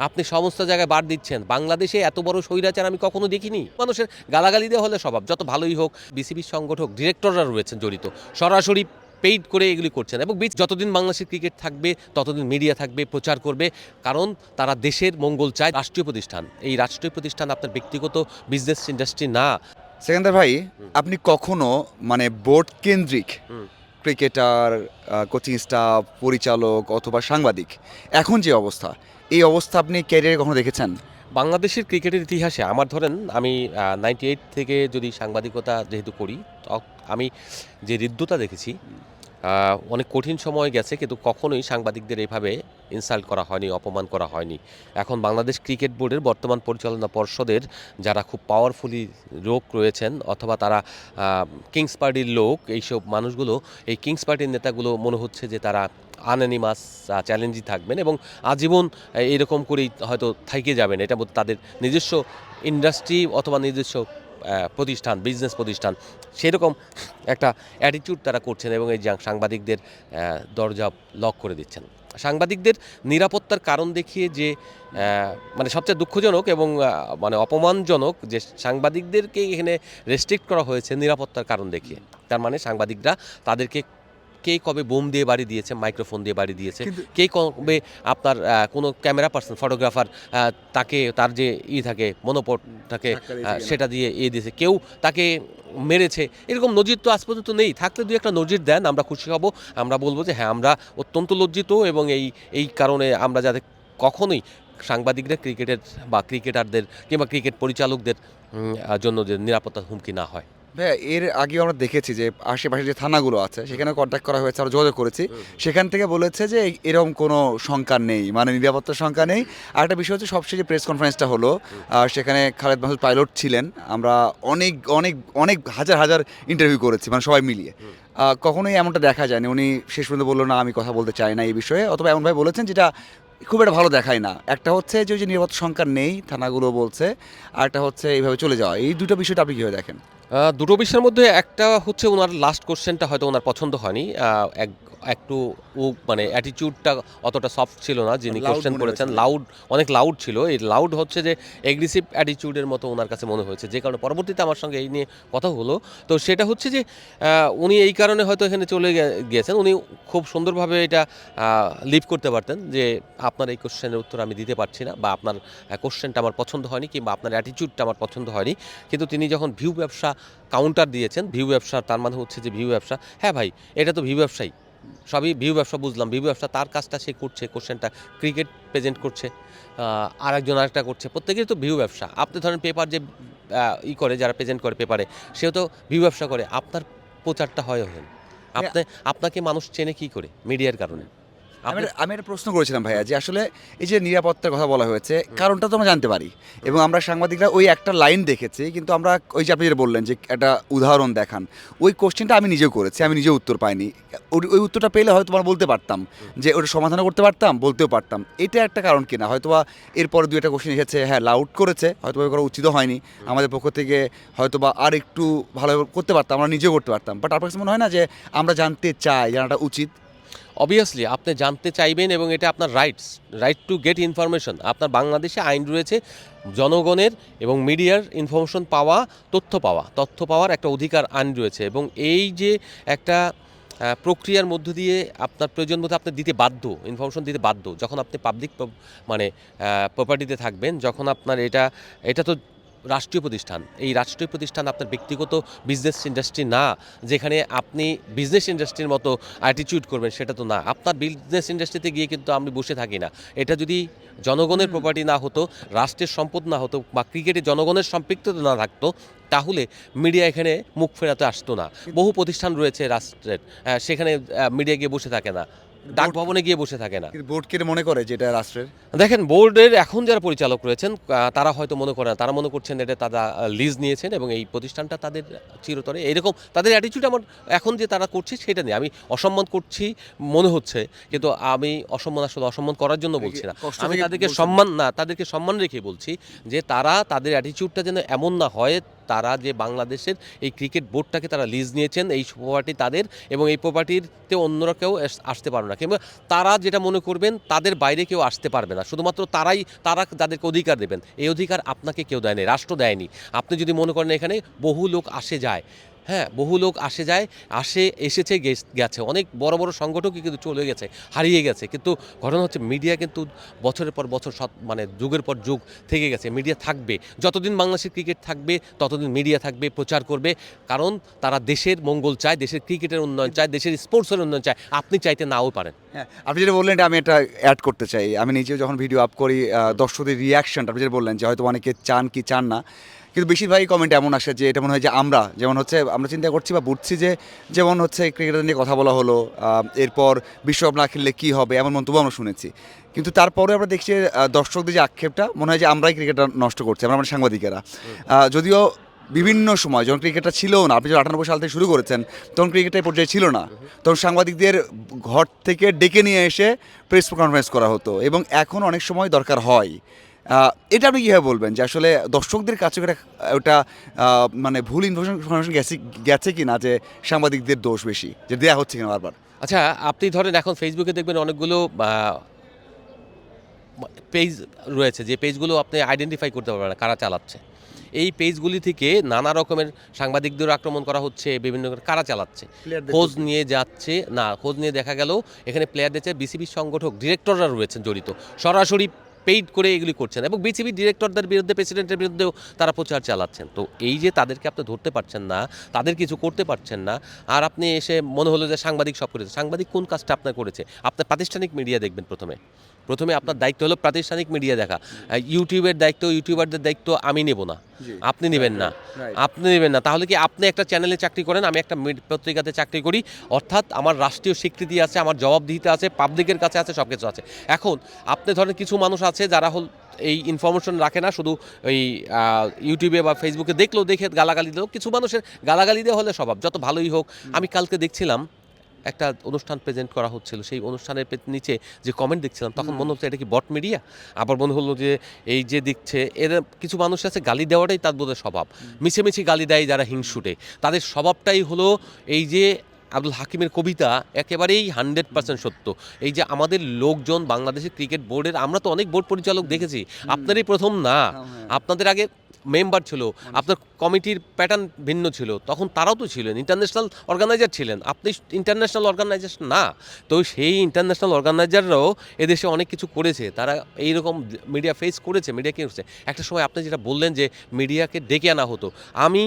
আপনি সমস্ত জায়গায় বার দিচ্ছেন। বাংলাদেশে এত বড় স্বৈরাচার আমি কখনো দেখিনি। মানুষের গালাগালি দেওয়া হলে স্বভাব, যত ভালোই হোক। বিসিবির সংগঠক ডিরেক্টররা রয়েছেন জড়িত, সরাসরি পেইড করে এগুলি করছেন। এবং যতদিন বাংলাদেশের ক্রিকেট থাকবে ততদিন মিডিয়া থাকবে, প্রচার করবে, কারণ তারা দেশের মঙ্গল চায়। রাষ্ট্রীয় প্রতিষ্ঠান, এই রাষ্ট্রীয় প্রতিষ্ঠান আপনার ব্যক্তিগত বিজনেস ইন্ডাস্ট্রি না। সেকেন্দার ভাই, আপনি কখনো মানে বোর্ড কেন্দ্রিক ক্রিকেটার, কোচিং স্টাফ, পরিচালক অথবা সাংবাদিক এখন যে অবস্থা, এই অবস্থা আপনি ক্যারিয়ারে কখনো দেখেছেন? বাংলাদেশের ক্রিকেটের ইতিহাসে আমার ধরেন আমি 98 থেকে যদি সাংবাদিকতা যেহেতু করি, আমি যে হৃদ্যতা দেখেছি, অনেক কঠিন সময় গেছে, কিন্তু কখনোই সাংবাদিকদের এইভাবে ইনসাল্ট করা হয়নি, অপমান করা হয়নি। এখন বাংলাদেশ ক্রিকেট বোর্ডের বর্তমান পরিচালনা পর্ষদের যারা খুব পাওয়ারফুলি লোক রয়েছেন, অথবা তারা কিংস পার্টির লোক, এইসব মানুষগুলো, এই কিংস পার্টির নেতাগুলো মনে হচ্ছে যে তারা আনএনিমাস চ্যালেঞ্জই থাকবেন এবং আজীবন এরকম করেই হয়তো থেকে যাবেন। এটা তাদের নিজস্ব ইন্ডাস্ট্রি অথবা নিজস্ব প্রতিষ্ঠান, বিজনেস প্রতিষ্ঠান, সেরকম একটা অ্যাটিটিউড তারা করছেন এবং এই সাংবাদিকদের দরজা লক করে দিচ্ছেন। সাংবাদিকদের নিরাপত্তার কারণ দেখিয়ে যে মানে সবচেয়ে দুঃখজনক এবং মানে অপমানজনক যে সাংবাদিকদেরকে এখানে রেস্ট্রিক্ট করা হয়েছে নিরাপত্তার কারণ দেখিয়ে। তার মানে সাংবাদিকরা তাদেরকে কে কবে বোম দিয়ে বাড়ি দিয়েছে, মাইক্রোফোন দিয়ে বাড়ি দিয়েছে, কে কবে আপনার কোনো ক্যামেরা পার্সন, ফটোগ্রাফার, তাকে তার যে থাকে মনোপট থাকে সেটা দিয়ে দিয়েছে, কেউ তাকে মেরেছে, এরকম নজির তো আজ পর্যন্ত নেই। থাকলে দুই একটা নজির দেন, আমরা খুশি হব। আমরা বলবো যে হ্যাঁ, আমরা অত্যন্ত লজ্জিত এবং এই কারণে আমরা যাতে কখনোই সাংবাদিকরা ক্রিকেটের বা ক্রিকেটারদের কিংবা ক্রিকেট পরিচালকদের জন্য যে নিরাপত্তার হুমকি না হয়। ভাইয়া, এর আগেও আমরা দেখেছি যে আশেপাশে যে থানাগুলো আছে সেখানে কন্ট্যাক্ট করা হয়েছে, আমরা যোগাযোগ করেছি, সেখান থেকে বলেছে যে এরকম কোনো শঙ্কা নেই, মানে নিরাপত্তার শঙ্কা নেই। আর একটা বিষয় হচ্ছে, সবশেষে যে প্রেস কনফারেন্সটা হলো, সেখানে খালেদ মাহমুদ পাইলট ছিলেন। আমরা অনেক অনেক অনেক হাজার হাজার ইন্টারভিউ করেছি, মানে সবাই মিলিয়ে। কখনোই এমনটা দেখা যায়নি উনি শেষ পর্যন্ত বললো না আমি কথা বলতে চাই না এই বিষয়ে, অথবা এমনভাবে বলেছেন যেটা খুব একটা ভালো দেখায় না। একটা হচ্ছে যে ওই যে নিরাপত্তা শঙ্কা নেই থানাগুলো বলছে, আর একটা হচ্ছে এইভাবে চলে যাওয়া। এই দুটো বিষয়টা আপনি কীভাবে দেখেন? দুটো বিষয়ের মধ্যে একটা হচ্ছে ওনার লাস্ট কোশ্চেনটা হয়তো ওনার পছন্দ হয়নি। একটু মানে অ্যাটিটিউডটা অতটা সফট ছিল না, যিনি কোশ্চেন করেছেন অনেক লাউড ছিল। এই লাউড হচ্ছে যে এগ্রেসিভ অ্যাটিটিউডের মতো ওনার কাছে মনে হয়েছে, যে কারণে পরবর্তীতে আমার সঙ্গে এই নিয়ে কথা হলো। তো সেটা হচ্ছে যে উনি এই কারণে হয়তো এখানে চলে গিয়েছেন। উনি খুব সুন্দরভাবে এটা লিভ করতে পারতেন যে আপনার এই কোশ্চেনের উত্তর আমি দিতে পারছি না, বা আপনার কোশ্চেনটা আমার পছন্দ হয়নি, কিংবা আপনার অ্যাটিটিউডটা আমার পছন্দ হয়নি। কিন্তু তিনি যখন ভিউ ব্যবসা কাউন্টার দিয়েছেন, ভিউ ব্যবসা তার মানে হচ্ছে যে ভিউ ব্যবসা, হ্যাঁ ভাই, এটা তো ভিউ ব্যবসাই, সবই ভিউ ব্যবসা, বুঝলাম ভিউ ব্যবসা, তার কাজটা সে করছে, কোশ্চেনটা ক্রিকেট প্রেজেন্ট করছে, আরেকজন আরেকটা করছে, প্রত্যেকেরই তো ভিউ ব্যবসা। আপনি ধরেন পেপার যে করে, যারা প্রেজেন্ট করে পেপারে, সেও তো ভিউ ব্যবসা করে। আপনার প্রচারটা হয় আপনাকে মানুষ চেনে কি করে? মিডিয়ার কারণে। আমি একটা প্রশ্ন করেছিলাম ভাইয়া, যে আসলে এই যে নিরাপত্তার কথা বলা হয়েছে, কারণটা তো আমরা জানতে পারি, এবং আমরা সাংবাদিকরা ওই একটা লাইন দেখেছি, কিন্তু আমরা ওই যে আপনি যেটা বললেন যে একটা উদাহরণ দেখান, ওই কোশ্চেনটা আমি নিজেও করেছি, আমি নিজেও উত্তর পাইনি। ওই উত্তরটা পেলে হয়তো আমরা বলতে পারতাম যে ওটা সমাধানও করতে পারতাম, বলতেও পারতাম। এটা একটা কারণ কিনা, হয়তোবা এরপরে দুই একটা কোশ্চেন এসেছে, হ্যাঁ লাউড করেছে, হয়তো করা উচিত হয়নি আমাদের পক্ষ থেকে, হয়তোবা আর একটু ভালোভাবে করতে পারতাম, আমরা নিজেও করতে পারতাম। বাট আপনার কাছে মনে হয় না যে আমরা জানতে চাই, জানাটা উচিত? অবভিয়াসলি আপনি জানতে চাইবেন এবং এটা আপনার রাইট টু গেট ইনফরমেশন। আপনার বাংলাদেশে আইন রয়েছে জনগণের এবং মিডিয়ার ইনফরমেশন পাওয়া, তথ্য পাওয়ার একটা অধিকার আইন রয়েছে, এবং এই যে একটা প্রক্রিয়ার মধ্য দিয়ে আপনার প্রয়োজন মতো আপনি দিতে বাধ্য, ইনফরমেশন দিতে বাধ্য। যখন আপনি পাবলিক মানে প্রপার্টিতে থাকবেন, যখন আপনার এটা তো রাষ্ট্রীয় প্রতিষ্ঠান, এই রাষ্ট্রীয় প্রতিষ্ঠান আপনার ব্যক্তিগত বিজনেস ইন্ডাস্ট্রি না, যেখানে আপনি বিজনেস ইন্ডাস্ট্রির মতো অ্যাটিটিউড করবেন, সেটা তো না। আপনার বিজনেস ইন্ডাস্ট্রিতে গিয়ে কিন্তু আমি বসে থাকি না। এটা যদি জনগণের প্রপার্টি না হতো, রাষ্ট্রের সম্পদ না হতো, বা ক্রিকেটে জনগণের সম্পৃক্ততা না থাকতো, তাহলে মিডিয়া এখানে মুখ ফেরাতে আসতো না। বহু প্রতিষ্ঠান রয়েছে রাষ্ট্রের, সেখানে মিডিয়া গিয়ে বসে থাকে না, ডাক ভবনে গিয়ে বসে থাকে না। বোর্ড কে মনে করে যে এটা রাষ্ট্রের? দেখেন, বোর্ডের এখন যারা পরিচালক রয়েছেন, তারা হয়তো মনে করেন, তারা মনে করছেন এটা তারা লিজ নিয়েছেন এবং এই প্রতিষ্ঠানটা তাদের চিরতরে, এরকম তাদের অ্যাটিটিউড আমার এখন যে তারা করছে সেটা নিয়ে আমি অসম্মান করছি মনে হচ্ছে, কিন্তু আমি আসলে অসম্মান করার জন্য বলছি না, আমি তাদেরকে সম্মান রেখে বলছি যে তারা তাদের অ্যাটিটিউডটা যেন এমন না হয় তারা যে বাংলাদেশের এই ক্রিকেট বোর্ডটাকে তারা লিজ নিয়েছেন, এই প্রপার্টি তাদের, এবং এই প্রপার্টিতে অন্যরা কেউ আসতে পারবে না, কিংবা তারা যেটা মনে করবেন তাদের বাইরে কেউ আসতে পারবে না, শুধুমাত্র তারা যাদেরকে অধিকার দেবেন, এই অধিকার আপনাকে কেউ দেয়নি, রাষ্ট্র দেয়নি। আপনি যদি মনে করেন এখানে বহু লোক আসে যায়, হ্যাঁ বহু লোক এসেছে গেছে, অনেক বড় বড় সংগঠকই কিন্তু চলে গেছে, হারিয়ে গেছে, কিন্তু ঘটনা হচ্ছে মিডিয়া কিন্তু বছরের পর বছর মানে যুগের পর যুগ থেকে গেছে। মিডিয়া থাকবে, যতদিন বাংলাদেশের ক্রিকেট থাকবে ততদিন মিডিয়া থাকবে, প্রচার করবে, কারণ তারা দেশের মঙ্গল চায়, দেশের ক্রিকেটের উন্নয়ন চায়, দেশের স্পোর্টসের উন্নয়ন চায়, আপনি চাইতে নাও পারেন। হ্যাঁ, আপনি যেটা বললেন এটা আমি এটা অ্যাড করতে চাই। আমি নিজেও যখন ভিডিও আপ করি দর্শকদের রিয়াকশনটা আপনি যেটা বললেন যে হয়তো অনেকে চান কি চান না, কিন্তু বেশিরভাগই কমেন্ট এমন আসে যে এটা মনে হয় যে আমরা যেমন হচ্ছে আমরা চিন্তা করছি বা বুঝছি যে যেমন হচ্ছে ক্রিকেটার নিয়ে কথা বলা হলো, এরপর বিশ্বকাপ না খেললে কী হবে এমন মন্তব্য আমরা শুনেছি, কিন্তু তারপরে আমরা দেখছি দর্শকদের যে আক্ষেপটা মনে হয় যে আমরাই ক্রিকেটটা নষ্ট করছি, আমরা মানে সাংবাদিকেরা। যদিও বিভিন্ন সময় যখন ক্রিকেটটা ছিল না, আপনি যখন 98 সাল থেকে শুরু করেছেন তখন ক্রিকেটের পর্যায়ে ছিল না, তখন সাংবাদিকদের ঘর থেকে ডেকে নিয়ে এসে প্রেস কনফারেন্স করা হতো, এবং এখন অনেক সময় দরকার হয়। এটা আপনি কীভাবে বলবেন যে আসলে দর্শকদের কাছে ওটা মানে ভুল ইনফরমেশন গেছে কি না, যে সাংবাদিকদের দোষ বেশি, যে দেওয়া হচ্ছে কিনা বারবার? আচ্ছা, আপনি ধরেন এখন ফেসবুকে দেখবেন অনেকগুলো পেজ রয়েছে, যে পেজগুলো আপনি আইডেন্টিফাই করতে পারবেন না কারা চালাচ্ছে। এই পেজগুলি থেকে নানা রকমের সাংবাদিকদের আক্রমণ করা হচ্ছে, বিভিন্ন কারা চালাচ্ছে খোঁজ নিয়ে যাচ্ছে না, খোঁজ নিয়ে দেখা গেল এখানে প্লেয়ারদের চেয়ে বিসিবির সংগঠক ডিরেক্টররা রয়েছেন জড়িত, সরাসরি পেইড করে এগুলি করছেন, এবং বিসিবি ডিরেক্টরদের বিরুদ্ধে, প্রেসিডেন্টের বিরুদ্ধেও তারা প্রচার চালাচ্ছেন। তো এই যে তাদেরকে আপনি ধরতে পারছেন না, তাদের কিছু করতে পারছেন না, আর আপনি এসে মনে হলো যে সাংবাদিক সব করেছে। সাংবাদিক কোন কাজটা আপনার করেছে? আপনার প্রাতিষ্ঠানিক মিডিয়া দেখবেন প্রথমে আপনার দায়িত্ব হলো প্রাতিষ্ঠানিক মিডিয়া দেখা। ইউটিউবের দায়িত্ব, ইউটিউবারদের দায়িত্ব আমি নেব না, আপনি নেবেন না, আপনি নেবেন না। তাহলে কি আপনি একটা চ্যানেলে চাকরি করেন, আমি একটা পত্রিকাতে চাকরি করি, অর্থাৎ আমার রাষ্ট্রীয় স্বীকৃতি আছে, আমার জবাবদিহিতা আছে, পাবলিকের কাছে আছে, সব কিছু আছে। এখন আপনি ধরেন কিছু মানুষ আছে যারা এই ইনফরমেশন রাখে না, শুধু ওই ইউটিউবে বা ফেসবুকে দেখে গালাগালি দিল। কিছু মানুষের গালাগালি দেওয়া হলে স্বভাব, যত ভালোই হোক। আমি কালকে দেখছিলাম একটা অনুষ্ঠান প্রেজেন্ট করা হচ্ছিল, সেই অনুষ্ঠানের নিচে যে কমেন্ট দেখছিলাম, তখন মনে হচ্ছে এটা কি বট মিডিয়া, আবার মনে হলো যে এই যে দিচ্ছে এর কিছু মানুষ আছে গালি দেওয়াটাই তার বোধহয় স্বভাব, মিছেমিছি গালি দেয় যারা হিংসুটে, তাদের স্বভাবটাই হলো এই যে আব্দুল হাকিমের কবিতা একেবারেই 100% সত্য। এই যে আমাদের লোকজন বাংলাদেশের ক্রিকেট বোর্ডের, আমরা তো অনেক বোর্ড পরিচালক দেখেছি, আপনারই প্রথম না, আপনাদের আগে মেম্বার ছিল, আপনার কমিটির প্যাটার্ন ভিন্ন ছিল, তখন তারাও তো ছিলেন ইন্টারন্যাশনাল অর্গানাইজার ছিলেন, আপনি ইন্টারন্যাশনাল অর্গানাইজার না। তো সেই ইন্টারন্যাশনাল অর্গানাইজাররাও এদেশে অনেক কিছু করেছে, তারা এইরকম মিডিয়া ফেস করেছে, মিডিয়া কী করছে। একটা সময় আপনি যেটা বললেন যে মিডিয়াকে ডেকে আনা হতো, আমি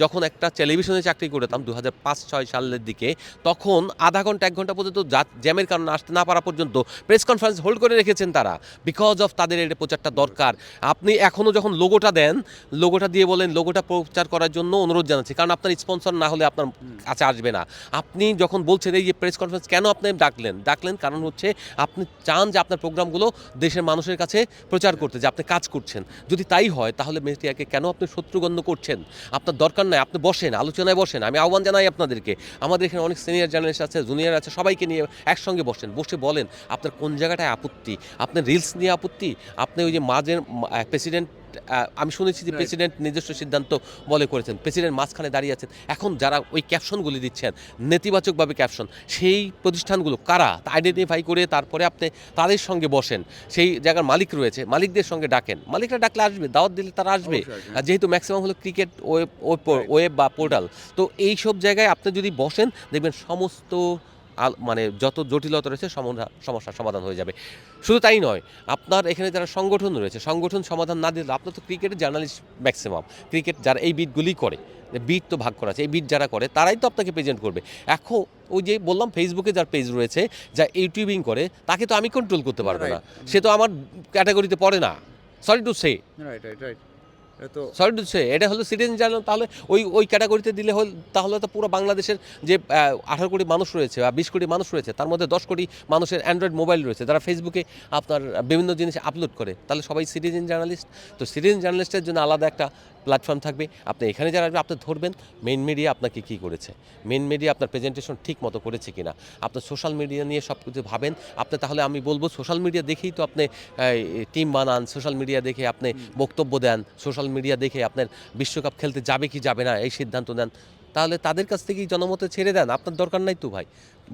যখন একটা টেলিভিশনে চাকরি করতাম 2005-06 সালের দিকে, তখন আধা ঘন্টা 1 ঘন্টা পর্যন্ত জ্যামের কারণে আসতে না পারা পর্যন্ত প্রেস কনফারেন্স হোল্ড করে রেখেছেন তারা, বিকজ অফ তাদের এটা প্রচারটা দরকার। আপনি এখনও যখন লোগোটা দেন, লোগোটা দিয়ে বলেন লোগোটা প্রচার করার জন্য অনুরোধ জানাচ্ছি, কারণ আপনার স্পন্সর না হলে আপনার কাছে আসবে না। আপনি যখন বলছেন এই যে প্রেস কনফারেন্স কেন আপনি ডাকলেন, কারণ হচ্ছে আপনি চান যে আপনার প্রোগ্রামগুলো দেশের মানুষের কাছে প্রচার করতে, যে আপনি কাজ করছেন। যদি তাই হয় তাহলে মিডিয়াকে কেন আপনি শত্রুগণ্য করছেন? আপনার দরকার নাই, আপনি বসেন, আলোচনায় বসেন। আমি আহ্বান জানাই আপনাদেরকে, আমাদের এখানে অনেক সিনিয়র জার্নালিস্ট আছে, জুনিয়র আছে, সবাইকে নিয়ে একসঙ্গে বসে বলেন আপনার কোন জায়গাটায় আপত্তি, আপনার রিলস নিয়ে আপত্তি, আপনি ওই যে মাঝের প্রেসিডেন্ট, আমি শুনেছি যে প্রেসিডেন্ট নিজস্ব সিদ্ধান্ত করেছেন, প্রেসিডেন্ট মাঝখানে দাঁড়িয়ে আছেন। এখন যারা ওই ক্যাপশনগুলি দিচ্ছেন নেতিবাচকভাবে ক্যাপশন, সেই প্রতিষ্ঠানগুলো কারা তা আইডেন্টিফাই করে তারপরে আপনি তাদের সঙ্গে বসেন। সেই জায়গার মালিক রয়েছে, মালিকদের সঙ্গে ডাকেন, মালিকরা ডাকলে আসবে, দাওয়াত দিলে তারা আসবে, যেহেতু ম্যাক্সিমাম হলো ক্রিকেট ওয়েব বা পোর্টাল। তো এই সব জায়গায় আপনি যদি বসেন, দেখবেন সমস্ত মানে যত জটিলতা রয়েছে সমস্যার সমাধান হয়ে যাবে। শুধু তাই নয়, আপনার এখানে যারা সংগঠন রয়েছে, সংগঠন সমাধান না দিলে, আপনার তো ক্রিকেটের জার্নালিস্ট ম্যাক্সিমাম ক্রিকেট যারা এই বিটগুলি করে, বিট তো ভাগ করা আছে, এই বিট যারা করে তারাই তো আপনাকে প্রেজেন্ট করবে। এখন ওই যে বললাম ফেসবুকে যার পেজ রয়েছে, যা ইউটিউবিং করে, তাকে তো আমি কন্ট্রোল করতে পারবো না, সে তো আমার ক্যাটাগরিতে পড়ে না। সরি টু সে এটা হলো সিটিজেন জার্নাল। তাহলে ওই ক্যাটাগরিতে দিলে তাহলে তো পুরো বাংলাদেশের যে 18 কোটি মানুষ রয়েছে বা 20 কোটি মানুষ রয়েছে, তার মধ্যে 10 কোটি মানুষের অ্যান্ড্রয়েড মোবাইল রয়েছে, যারা ফেসবুকে আপনার বিভিন্ন জিনিস আপলোড করে, তাহলে সবাই সিটিজেন জার্নালিস্ট। তো সিটিজেন জার্নালিস্টের জন্য আলাদা একটা প্ল্যাটফর্ম থাকবে, আপনি এখানে যারা আসবে আপনি ধরবেন মেইন মিডিয়া আপনাকে কী করেছে, মেইন মিডিয়া আপনার প্রেজেন্টেশন ঠিক মতো করেছে কিনা, আপনার সোশ্যাল মিডিয়া নিয়ে সব কিছু ভাবেন আপনি। তাহলে আমি বলবো সোশ্যাল মিডিয়া দেখেই তো আপনি টিম বানান, সোশ্যাল মিডিয়া দেখে আপনি বক্তব্য দেন, সোশ্যাল মিডিয়া দেখে আপনার বিশ্বকাপ খেলতে যাবে কি যাবে না এই সিদ্ধান্ত নেন। তাহলে তাদের কাছ থেকেই জনমতে ছেড়ে দেন, আপনার দরকার নাই তো ভাই,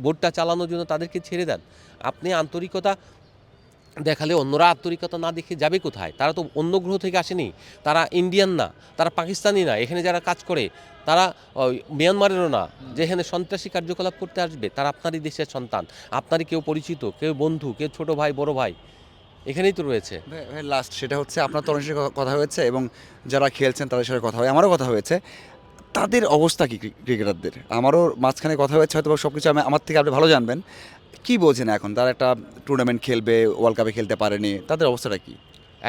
বোর্ডটা চালানোর জন্য তাদেরকে ছেড়ে দেন। আপনি আন্তরিকতা দেখালে অন্যরা আন্তরিকতা না দেখে যাবে কোথায়? তারা তো অন্য গ্রহ থেকে আসেনি, তারা ইন্ডিয়ান না, তারা পাকিস্তানি না, এখানে যারা কাজ করে তারা মিয়ানমারেরও না, যেখানে সন্ত্রাসী কার্যকলাপ করতে আসবে তারা আপনারই দেশের সন্তান, আপনারই কেউ পরিচিত, কেউ বন্ধু, কেউ ছোট ভাই বড় ভাই, এখানেই তো রয়েছে। ভাই লাস্ট সেটা হচ্ছে আপনার তো অনেক সাথে কথা হয়েছে এবং যারা খেলছেন তাদের সাথে কথা হয়, আমারও কথা হয়েছে। তাদের অবস্থা কি ক্রিকেটারদের? আমারও মাঝখানে কথা হয়েছে, হয়তো সব কিছু আমার থেকে আপনি ভালো জানবেন। কি বলছেন এখন তারা একটা টুর্নামেন্ট খেলবে, ওয়ার্ল্ড কাপে খেলতে পারেনি, তাদের অবস্থাটা কি?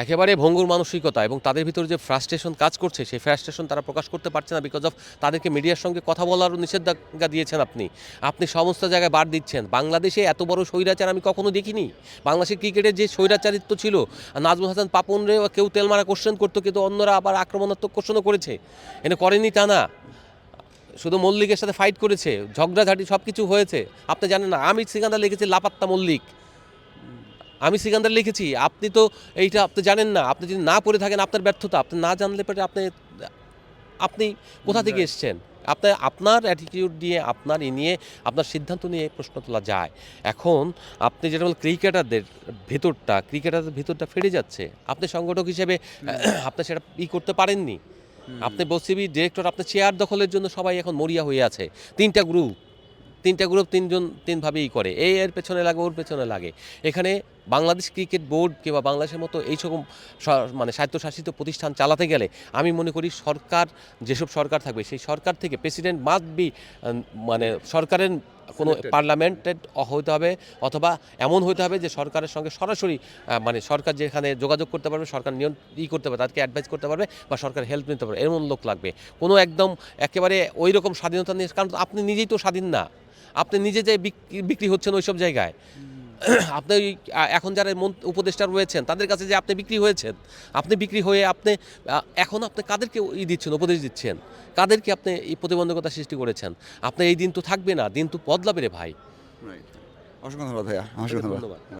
একেবারে ভঙ্গুর মানসিকতা, এবং তাদের ভিতরে যে ফ্রাস্ট্রেশন কাজ করছে সেই ফ্রাস্ট্রেশন তারা প্রকাশ করতে পারছে না, বিকজ অফ তাদেরকে মিডিয়ার সঙ্গে কথা বলারও নিষেধাজ্ঞা দিয়েছেন আপনি। আপনি সমস্ত জায়গায় বার দিচ্ছেন। বাংলাদেশে এত বড় স্বৈরাচার আমি কখনো দেখিনি। বাংলাদেশের ক্রিকেটের যে স্বৈরাচারিত্ব ছিল, নাজমুল হাসান পাপনরে কেউ তেলমারা কোশ্চেন করতো, কিন্তু অন্যরা আবার আক্রমণাত্মক কোশ্চেনও করেছে, এনে করেনি তা না। শুধু মল্লিকের সাথে ফাইট করেছে, ঝগড়াঝাটি সব কিছু হয়েছে। আপনি জানেন না, আমি সিকান্দার লিখেছি লাপাত্তা মল্লিক, আমি সিকান্দার লিখেছি। আপনি তো এইটা আপনি জানেন না, আপনি যদি না পড়ে থাকেন আপনার ব্যর্থতা, আপনি না জানলে পরে আপনি আপনি কোথা থেকে এসেছেন? আপনার অ্যাটিটিউড নিয়ে, আপনার নিয়ে, আপনার সিদ্ধান্ত নিয়ে প্রশ্ন তোলা যায়। এখন আপনি যেটা বলেন ক্রিকেটারদের ভেতরটা ফেটে যাচ্ছে। আপনি সংগঠক হিসেবে আপনি সেটা করতে পারেননি। আপনি বসিবি ডিরেক্টর, আপনার চেয়ার দখলের জন্য সবাই এখন মরিয়া হয়ে আছে। তিনটা গ্রুপ তিনজন তিনভাবেই করে, এর পেছনে লাগে, ওর পেছনে লাগে। এখানে বাংলাদেশ ক্রিকেট বোর্ড কিংবা বাংলাদেশের মতো এই সকম মানে স্বায়ত্তশাসিত প্রতিষ্ঠান চালাতে গেলে আমি মনে করি সরকার, যেসব সরকার থাকবে সেই সরকার থেকে প্রেসিডেন্ট মাস্ট বি, মানে সরকারের কোনো পার্লামেন্টেড হতে হবে, অথবা এমন হতে হবে যে সরকারের সঙ্গে সরাসরি মানে সরকার যেখানে যোগাযোগ করতে পারবে, সরকার করতে পারবে, তাদেরকে অ্যাডভাইস করতে পারবে বা সরকার হেল্প নিতে পারবে, এমন লোক লাগবে। কোনো একদম একেবারে ওই রকম স্বাধীনতা নিয়ে, কারণ আপনি নিজেই তো স্বাধীন না, আপনি নিজে যে বিক্রি হচ্ছেন ওই সব জায়গায়। আপনি এখন যারা উপদেষ্টা রয়েছেন তাদের কাছে যে আপনি বিক্রি হয়েছেন, আপনি বিক্রি হয়ে আপনি এখন আপনি কাদেরকে দিচ্ছেন, উপদেশ দিচ্ছেন, কাদেরকে আপনি এই প্রতিবন্ধকতা সৃষ্টি করেছেন? আপনার এই দিন তো থাকবে না, দিন তো বদলাবে রে ভাই। অসংখ্য ধন্যবাদ ভাইয়া, অসংখ্য ধন্যবাদ। ধন্যবাদ।